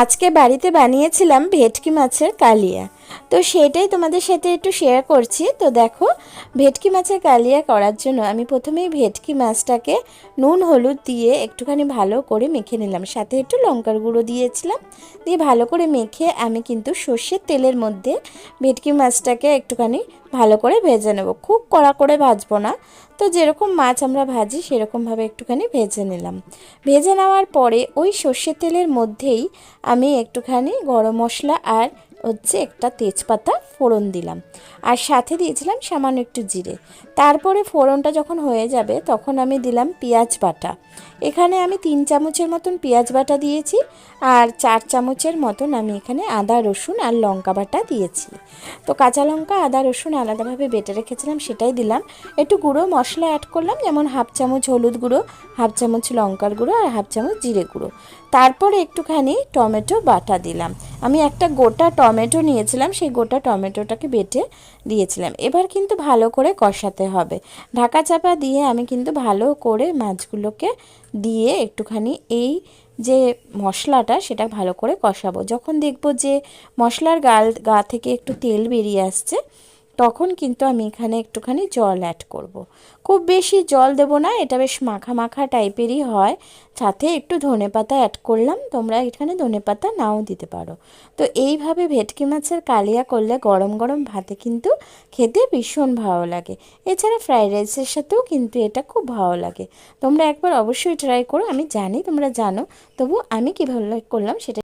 আজকে বাড়িতে বানিয়েছিলাম ভেটকি মাছের কালিয়া। তো সেটাই তোমাদের সাথে একটু শেয়ার করছি। তো দেখো, ভেটকি মাছের কালিয়া করার জন্য আমি প্রথমেই ভেটকি মাছটাকে নুন হলুদ দিয়ে একটুখানি ভালো করে মেখে নিলাম, সাথে একটু লঙ্কার গুঁড়ো দিয়েছিলাম। দিয়ে ভালো করে মেখে আমি কিন্তু সর্ষের তেলের মধ্যে ভেটকি মাছটাকে একটুখানি ভালো করে ভেজে নেব, খুব কড়া করে ভাজবো না। তো যেরকম মাছ আমরা ভাজি সেরকমভাবে একটুখানি ভেজে নিলাম। ভেজে নেওয়ার পরে ওই সর্ষের তেলের মধ্যেই আমি একটুখানি গরম মশলা আর একটা তেজপাতা ফোড়ন দিলাম, আর সাথে দিয়েছিলাম সামান্য একটু জিরে। তারপরে ফোড়নটা যখন হয়ে যাবে তখন আমি দিলাম পেঁয়াজ বাটা। এখানে আমি 3 চামচের মতন পেঁয়াজ বাটা দিয়েছি, আর 4 চামচের মতন আমি এখানে আদা রসুন আর লঙ্কা বাটা দিয়েছি। তো কাঁচা লঙ্কা আদা রসুন আলাদাভাবে বেটে রেখেছিলাম, সেটাই দিলাম। একটু গুঁড়ো মশলা অ্যাড করলাম, যেমন হাফ চামচ হলুদ গুঁড়ো, হাফ চামচ লঙ্কার গুঁড়ো আর হাফ চামচ জিরে গুঁড়ো। তারপরে একটুখানি টমেটো বাটা দিলাম। আমি একটা গোটা টমেটো নিয়েছিলাম, সেই গোটা টমেটোটাকে বেটে দিয়েছিলাম। এবার কিন্তু ভালো করে কষাতে হবে। ঢাকা চাপা দিয়ে আমি কিন্তু ভালো করে মাছগুলোকে দিয়ে একটুখানি এই যে মশলাটা সেটা ভালো করে কষাবো। যখন দেখবো যে মশলার গা থেকে একটু তেল বেরিয়ে আসছে, তখন কিন্তু আমি এখানে একটুখানি জল অ্যাড করব। খুব বেশি জল দেব না, এটা বেশ মাখা মাখা টাইপেরই হয়। সাথে একটু ধনেপাতা অ্যাড করলাম, তোমরা এখানে ধনেপাতা নাও দিতে পারো। তো এইভাবে ভেটকি মাছের কালিয়া করলে গরম গরম ভাতে কিন্তু খেতে ভীষণ ভালো লাগে। এছাড়া ফ্রাইড রাইসের সাথেও কিন্তু এটা খুব ভালো লাগে। তোমরা একবার অবশ্যই ট্রাই করো। আমি জানি তোমরা জানো, তবু আমি কীভাবে করলাম সেটা